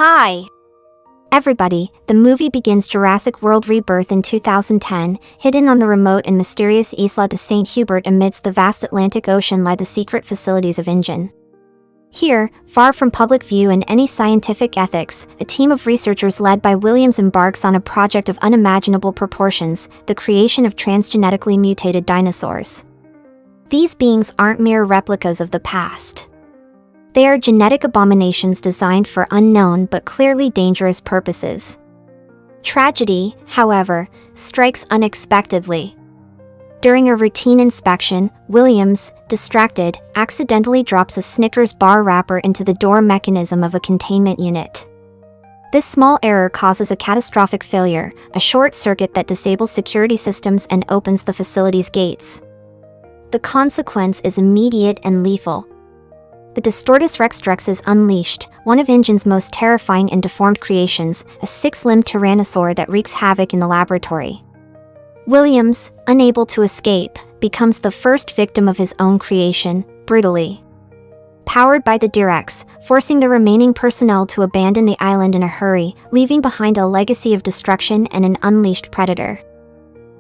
Hi, everybody. The movie begins Jurassic World Rebirth in 2010. Hidden on the remote and mysterious Isla de St. Hubert amidst the vast Atlantic Ocean lie the secret facilities of InGen. Here, far from public view and any scientific ethics, a team of researchers led by Williams embarks on a project of unimaginable proportions, the creation of transgenetically mutated dinosaurs. These beings aren't mere replicas of the past. They are genetic abominations designed for unknown but clearly dangerous purposes. Tragedy, however, strikes unexpectedly. During a routine inspection, Williams, distracted, accidentally drops a Snickers bar wrapper into the door mechanism of a containment unit. This small error causes a catastrophic failure, a short circuit that disables security systems and opens the facility's gates. The consequence is immediate and lethal. The Distortus Rex is unleashed, one of InGen's most terrifying and deformed creations, a six-limbed tyrannosaur that wreaks havoc in the laboratory. Williams, unable to escape, becomes the first victim of his own creation, brutally powered by the D-Rex, forcing the remaining personnel to abandon the island in a hurry, leaving behind a legacy of destruction and an unleashed predator.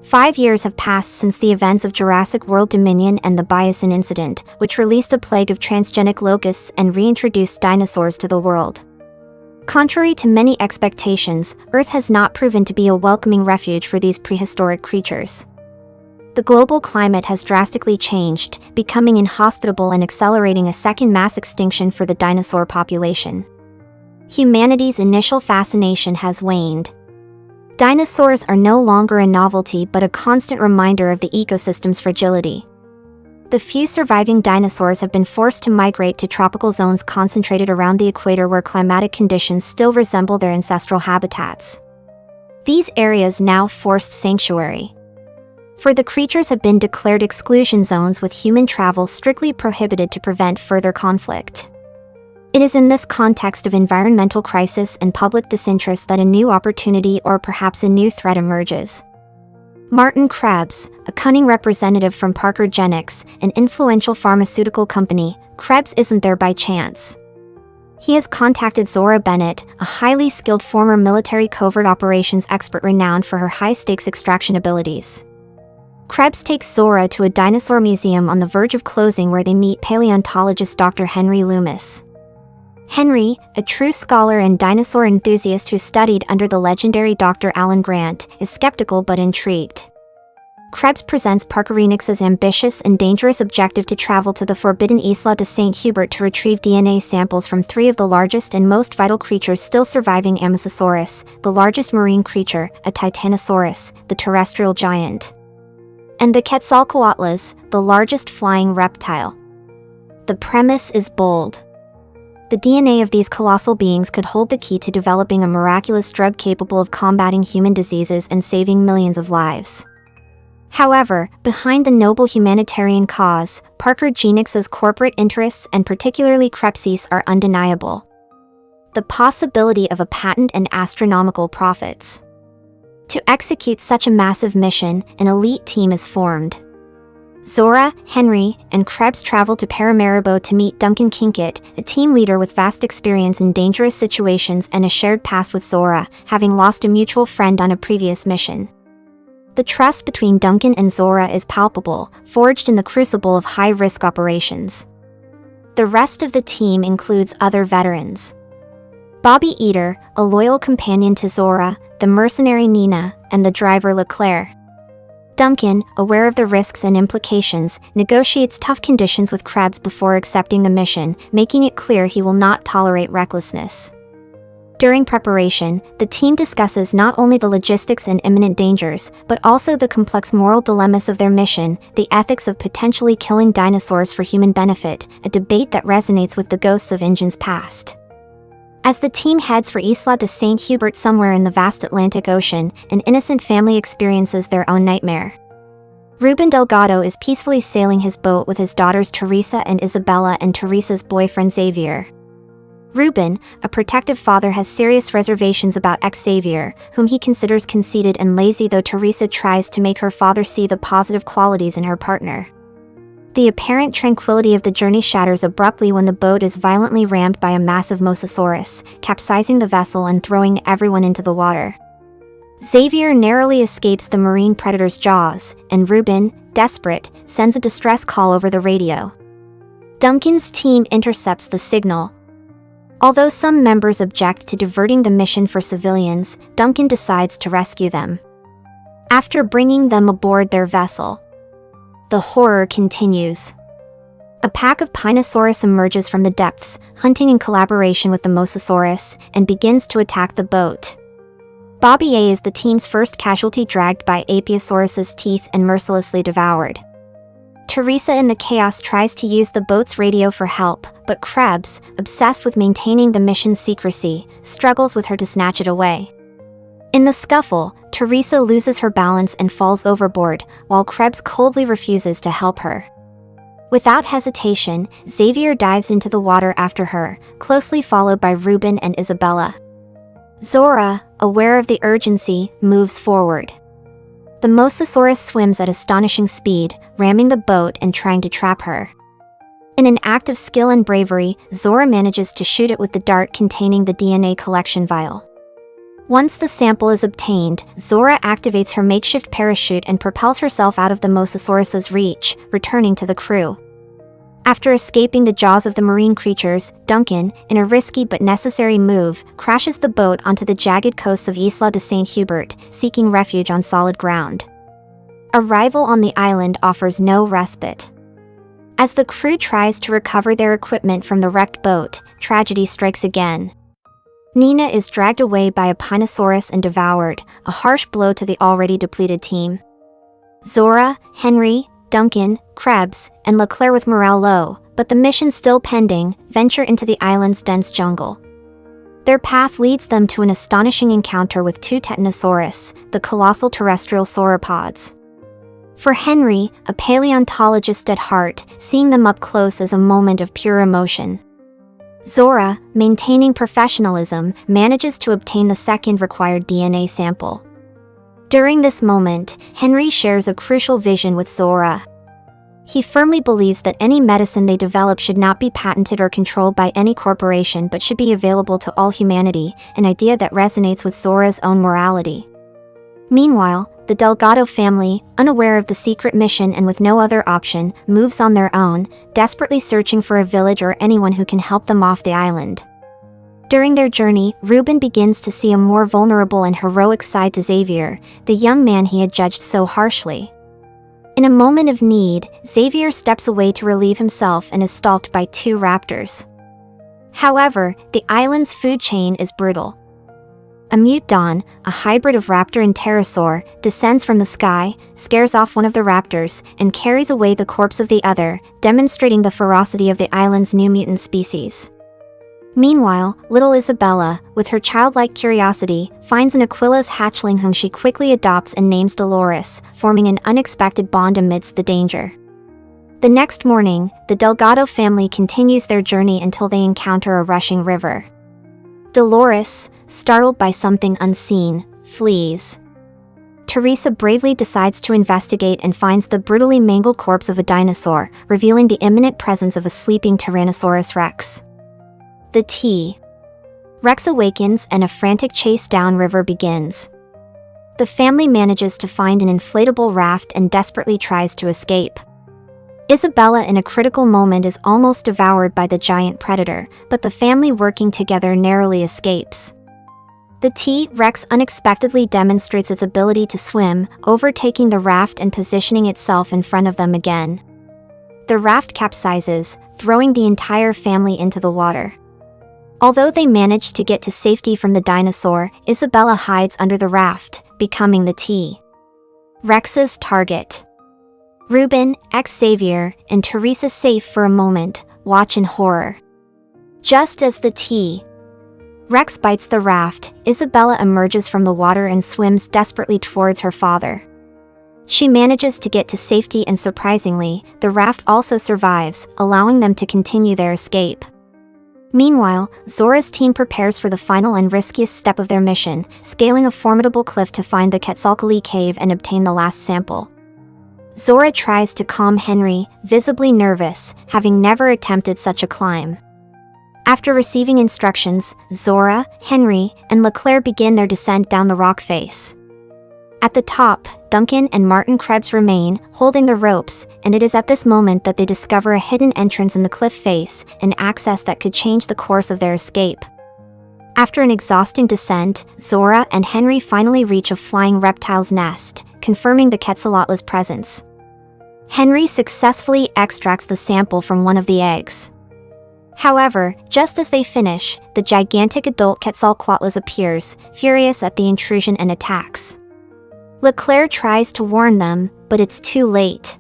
5 years have passed since the events of Jurassic World Dominion and the Biosin incident, which released a plague of transgenic locusts and reintroduced dinosaurs to the world. Contrary to many expectations, Earth has not proven to be a welcoming refuge for these prehistoric creatures. The global climate has drastically changed, becoming inhospitable and accelerating a second mass extinction for the dinosaur population. Humanity's initial fascination has waned. Dinosaurs are no longer a novelty but a constant reminder of the ecosystem's fragility. The few surviving dinosaurs have been forced to migrate to tropical zones concentrated around the equator where climatic conditions still resemble their ancestral habitats. These areas now forced sanctuary. For the creatures have been declared exclusion zones with human travel strictly prohibited to prevent further conflict. It is in this context of environmental crisis and public disinterest that a new opportunity or perhaps a new threat emerges. Martin Krebs, a cunning representative from Parker Genetics, an influential pharmaceutical company, Krebs isn't there by chance. He has contacted Zora Bennett, a highly skilled former military covert operations expert renowned for her high-stakes extraction abilities. Krebs takes Zora to a dinosaur museum on the verge of closing where they meet paleontologist Dr. Henry Loomis. Henry, a true scholar and dinosaur enthusiast who studied under the legendary Dr. Alan Grant, is skeptical but intrigued. Krebs presents Parkerenix's ambitious and dangerous objective to travel to the forbidden Isla de St. Hubert to retrieve DNA samples from 3 of the largest and most vital creatures still surviving: Ammosaurus, the largest marine creature, a Titanosaurus, the terrestrial giant, and the Quetzalcoatlus, the largest flying reptile. The premise is bold. The DNA of these colossal beings could hold the key to developing a miraculous drug capable of combating human diseases and saving millions of lives. However, behind the noble humanitarian cause, Parker Genetics's corporate interests and particularly Krebs's are undeniable. The possibility of a patent and astronomical profits. To execute such a massive mission, an elite team is formed. Zora, Henry, and Krebs travel to Paramaribo to meet Duncan Kinkett, a team leader with vast experience in dangerous situations and a shared past with Zora, having lost a mutual friend on a previous mission. The trust between Duncan and Zora is palpable, forged in the crucible of high-risk operations. The rest of the team includes other veterans. Bobby Eater, a loyal companion to Zora, the mercenary Nina, and the driver Leclerc. Duncan, aware of the risks and implications, negotiates tough conditions with Krebs before accepting the mission, making it clear he will not tolerate recklessness. During preparation, the team discusses not only the logistics and imminent dangers, but also the complex moral dilemmas of their mission, the ethics of potentially killing dinosaurs for human benefit, a debate that resonates with the ghosts of InGen's past. As the team heads for Isla de St. Hubert somewhere in the vast Atlantic Ocean, an innocent family experiences their own nightmare. Ruben Delgado is peacefully sailing his boat with his daughters Teresa and Isabella and Teresa's boyfriend Xavier. Ruben, a protective father, has serious reservations about ex-Xavier, whom he considers conceited and lazy, though Teresa tries to make her father see the positive qualities in her partner. The apparent tranquility of the journey shatters abruptly when the boat is violently rammed by a massive mosasaurus, capsizing the vessel and throwing everyone into the water. Xavier narrowly escapes the marine predator's jaws, and Reuben, desperate, sends a distress call over the radio. Duncan's team intercepts the signal. Although some members object to diverting the mission for civilians, Duncan decides to rescue them. After bringing them aboard their vessel, the horror continues. A pack of Pinosaurus emerges from the depths, hunting in collaboration with the Mosasaurus, and begins to attack the boat. Bobby A is the team's first casualty, dragged by Apiosaurus's teeth and mercilessly devoured. Teresa in the chaos tries to use the boat's radio for help, but Krebs, obsessed with maintaining the mission's secrecy, struggles with her to snatch it away. In the scuffle, Teresa loses her balance and falls overboard, while Krebs coldly refuses to help her. Without hesitation, Xavier dives into the water after her, closely followed by Reuben and Isabella. Zora, aware of the urgency, moves forward. The Mosasaurus swims at astonishing speed, ramming the boat and trying to trap her. In an act of skill and bravery, Zora manages to shoot it with the dart containing the DNA collection vial. Once the sample is obtained, Zora activates her makeshift parachute and propels herself out of the Mosasaurus's reach, returning to the crew. After escaping the jaws of the marine creatures, Duncan, in a risky but necessary move, crashes the boat onto the jagged coasts of Isla de Saint Hubert, seeking refuge on solid ground. Arrival on the island offers no respite. As the crew tries to recover their equipment from the wrecked boat, tragedy strikes again. Nina is dragged away by a Pinosaurus and devoured, a harsh blow to the already depleted team. Zora, Henry, Duncan, Krebs, and Leclerc, with morale low, but the mission still pending, venture into the island's dense jungle. Their path leads them to an astonishing encounter with two Tetanosaurus, the colossal terrestrial sauropods. For Henry, a paleontologist at heart, seeing them up close is a moment of pure emotion. Zora, maintaining professionalism, manages to obtain the second required DNA sample. During this moment, Henry shares a crucial vision with Zora. He firmly believes that any medicine they develop should not be patented or controlled by any corporation but should be available to all humanity, an idea that resonates with Zora's own morality. Meanwhile, the Delgado family, unaware of the secret mission and with no other option, moves on their own, desperately searching for a village or anyone who can help them off the island. During their journey, Reuben begins to see a more vulnerable and heroic side to Xavier, the young man he had judged so harshly. In a moment of need, Xavier steps away to relieve himself and is stalked by two raptors. However, the island's food chain is brutal. A Mutedon, a hybrid of raptor and pterosaur, descends from the sky, scares off one of the raptors, and carries away the corpse of the other, demonstrating the ferocity of the island's new mutant species. Meanwhile, little Isabella, with her childlike curiosity, finds an Aquila's hatchling whom she quickly adopts and names Dolores, forming an unexpected bond amidst the danger. The next morning, the Delgado family continues their journey until they encounter a rushing river. Dolores, startled by something unseen, flees. Teresa bravely decides to investigate and finds the brutally mangled corpse of a dinosaur, revealing the imminent presence of a sleeping Tyrannosaurus Rex. The T-Rex awakens and a frantic chase downriver begins. The family manages to find an inflatable raft and desperately tries to escape. Isabella, in a critical moment, is almost devoured by the giant predator, but the family working together narrowly escapes. The T-Rex unexpectedly demonstrates its ability to swim, overtaking the raft and positioning itself in front of them again. The raft capsizes, throwing the entire family into the water. Although they manage to get to safety from the dinosaur, Isabella hides under the raft, becoming the T-Rex's target. Reuben, Xavier, and Teresa, safe for a moment, watch in horror. Just as the T-Rex bites the raft, Isabella emerges from the water and swims desperately towards her father. She manages to get to safety and, surprisingly, the raft also survives, allowing them to continue their escape. Meanwhile, Zora's team prepares for the final and riskiest step of their mission, scaling a formidable cliff to find the Quetzalcoatl cave and obtain the last sample. Zora tries to calm Henry, visibly nervous, having never attempted such a climb. After receiving instructions, Zora, Henry, and Leclerc begin their descent down the rock face. At the top, Duncan and Martin Krebs remain, holding the ropes, and it is at this moment that they discover a hidden entrance in the cliff face, an access that could change the course of their escape. After an exhausting descent, Zora and Henry finally reach a flying reptile's nest, confirming the Quetzalcoatl's presence. Henry successfully extracts the sample from one of the eggs. However, just as they finish, the gigantic adult Quetzalcoatl appears, furious at the intrusion and attacks. Leclerc tries to warn them, but it's too late.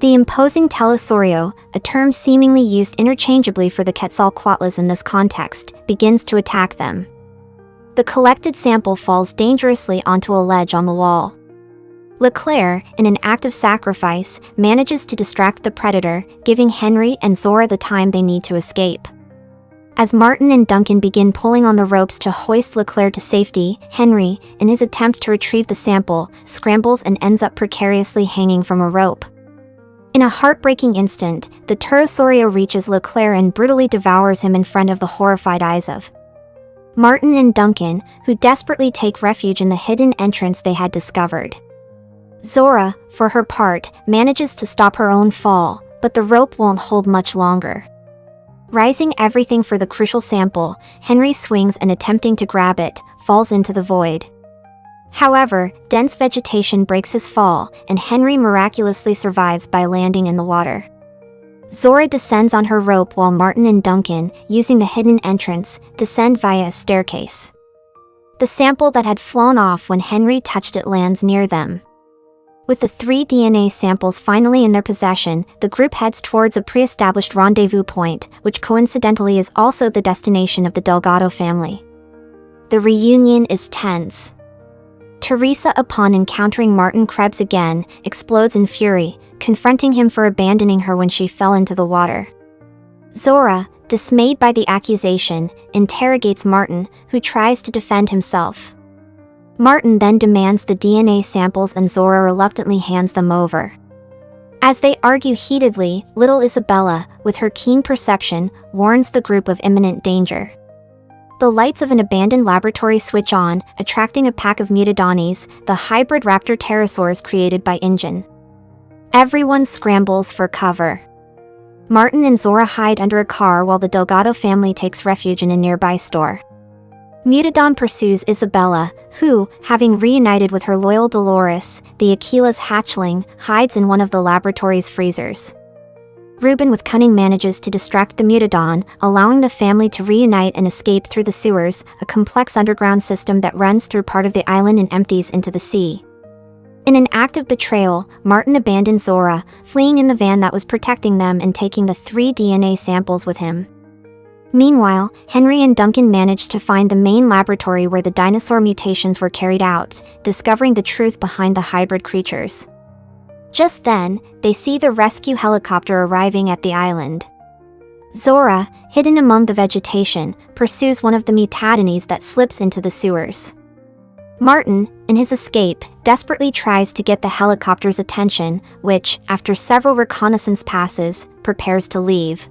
The imposing telosaurio, a term seemingly used interchangeably for the Quetzalcoatlus in this context, begins to attack them. The collected sample falls dangerously onto a ledge on the wall. Leclerc, in an act of sacrifice, manages to distract the predator, giving Henry and Zora the time they need to escape. As Martin and Duncan begin pulling on the ropes to hoist Leclerc to safety, Henry, in his attempt to retrieve the sample, scrambles and ends up precariously hanging from a rope. In a heartbreaking instant, the Pterosaurio reaches Leclerc and brutally devours him in front of the horrified eyes of Martin and Duncan, who desperately take refuge in the hidden entrance they had discovered. Zora, for her part, manages to stop her own fall, but the rope won't hold much longer. Rising everything for the crucial sample, Henry swings and attempting to grab it, falls into the void. However, dense vegetation breaks his fall, and Henry miraculously survives by landing in the water. Zora descends on her rope while Martin and Duncan, using the hidden entrance, descend via a staircase. The sample that had flown off when Henry touched it lands near them. With the 3 DNA samples finally in their possession, the group heads towards a pre-established rendezvous point, which coincidentally is also the destination of the Delgado family. The reunion is tense. Teresa, upon encountering Martin Krebs again, explodes in fury, confronting him for abandoning her when she fell into the water. Zora, dismayed by the accusation, interrogates Martin, who tries to defend himself. Martin then demands the DNA samples and Zora reluctantly hands them over. As they argue heatedly, little Isabella, with her keen perception, warns the group of imminent danger. The lights of an abandoned laboratory switch on, attracting a pack of Mutadonies, the hybrid raptor pterosaurs created by InGen. Everyone scrambles for cover. Martin and Zora hide under a car while the Delgado family takes refuge in a nearby store. Mutadon pursues Isabella, who, having reunited with her loyal Dolores, the Aquila's hatchling, hides in one of the laboratory's freezers. Ruben with cunning manages to distract the Mutadon, allowing the family to reunite and escape through the sewers, a complex underground system that runs through part of the island and empties into the sea. In an act of betrayal, Martin abandons Zora, fleeing in the van that was protecting them and taking the 3 DNA samples with him. Meanwhile, Henry and Duncan manage to find the main laboratory where the dinosaur mutations were carried out, discovering the truth behind the hybrid creatures. Just then, they see the rescue helicopter arriving at the island. Zora, hidden among the vegetation, pursues one of the Mutadonies that slips into the sewers. Martin, in his escape, desperately tries to get the helicopter's attention, which, after several reconnaissance passes, prepares to leave.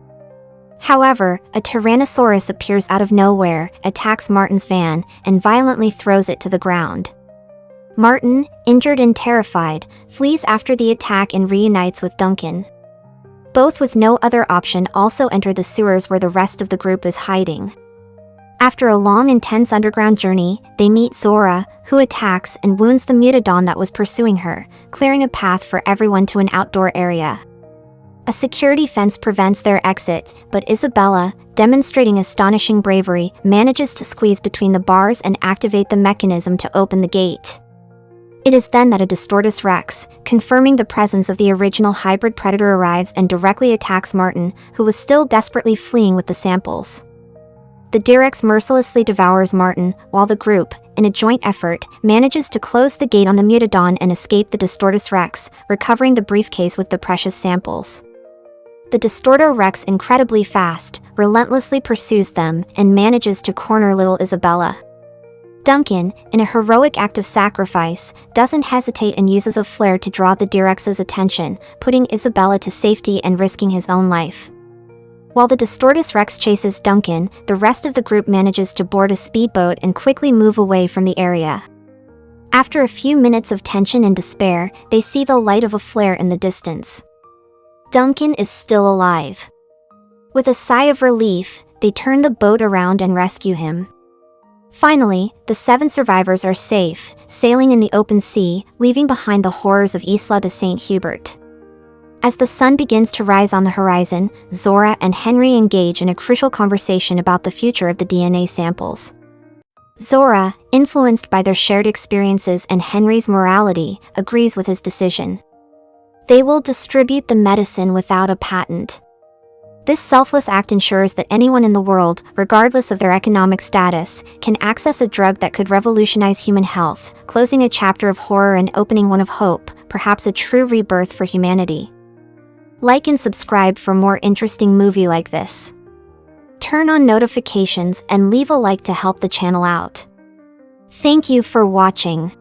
However, a Tyrannosaurus appears out of nowhere, attacks Martin's van, and violently throws it to the ground. Martin, injured and terrified, flees after the attack and reunites with Duncan. Both with no other option also enter the sewers where the rest of the group is hiding. After a long intense underground journey, they meet Zora, who attacks and wounds the Mutadon that was pursuing her, clearing a path for everyone to an outdoor area. A security fence prevents their exit, but Isabella, demonstrating astonishing bravery, manages to squeeze between the bars and activate the mechanism to open the gate. It is then that a Distortus Rex, confirming the presence of the original hybrid predator, arrives and directly attacks Martin, who was still desperately fleeing with the samples. The Direx mercilessly devours Martin, while the group, in a joint effort, manages to close the gate on the Mutadon and escape the Distortus Rex, recovering the briefcase with the precious samples. The Distorto Rex, incredibly fast, relentlessly pursues them and manages to corner little Isabella. Duncan, in a heroic act of sacrifice, doesn't hesitate and uses a flare to draw the T-Rex's attention, putting Isabella to safety and risking his own life. While the Distortus Rex chases Duncan, the rest of the group manages to board a speedboat and quickly move away from the area. After a few minutes of tension and despair, they see the light of a flare in the distance. Duncan is still alive. With a sigh of relief, they turn the boat around and rescue him. Finally, the 7 survivors are safe, sailing in the open sea, leaving behind the horrors of Isla de St. Hubert. As the sun begins to rise on the horizon, Zora and Henry engage in a crucial conversation about the future of the DNA samples. Zora, influenced by their shared experiences and Henry's morality, agrees with his decision. They will distribute the medicine without a patent. This selfless act ensures that anyone in the world, regardless of their economic status, can access a drug that could revolutionize human health, closing a chapter of horror and opening one of hope, perhaps a true rebirth for humanity. Like and subscribe for more interesting movie like this. Turn on notifications and leave a like to help the channel out. Thank you for watching.